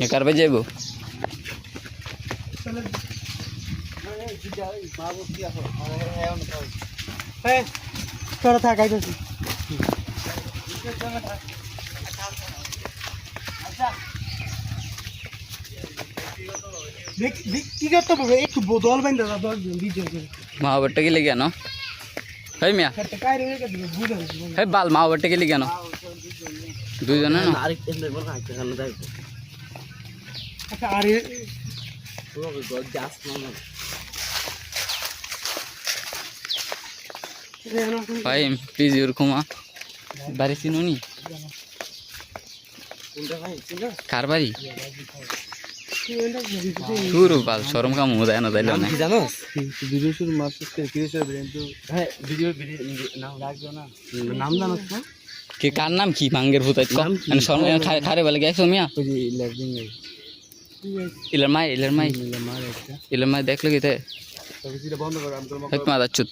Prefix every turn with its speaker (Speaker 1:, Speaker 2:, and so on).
Speaker 1: কার বাজে যাইব
Speaker 2: তোরা থাক আইতেছি ব্যক্তিগত ভাবে একটু বদল বাইন্দা 10 জন 20 জন
Speaker 1: মা বাবারটা গেলে কেন হেই মিয়া
Speaker 2: একটা কাইরে রেখে দিবে বুঝা
Speaker 1: হেই বাল মা বাবারটা গেলে কেন দুইজনে না
Speaker 3: আরেক এমনি বল না একটা কানে যাইবো
Speaker 2: আচ্ছা আরে
Speaker 3: তোমাকে গদ জাস না
Speaker 1: ভাই পিজি ওরকমা বাড়ি চিনুনি
Speaker 3: কোনটা ভাই চিনো
Speaker 1: কার বাড়ি শুরু বাল শরম কাম দেয় না তাইলে না
Speaker 3: কি জানোস
Speaker 2: ভিডিও শুরু মাসুস কে কিসের ব্র্যান্ড
Speaker 3: হ্যাঁ ভিডিও নাম লাগবে না নাম জানোস না
Speaker 1: কে কার নাম কি মাঙ্গের ভূত
Speaker 3: নাম কি?
Speaker 1: মানে শরম খারে বলে গেছো মিয়া
Speaker 3: ওই যে লেভিং
Speaker 1: ইলার মাই
Speaker 3: মার একটা
Speaker 1: দেখলো কি তে
Speaker 3: তবে সেটা বন্ধ কর আমি তোর
Speaker 1: হেক মা দাচ্ছুত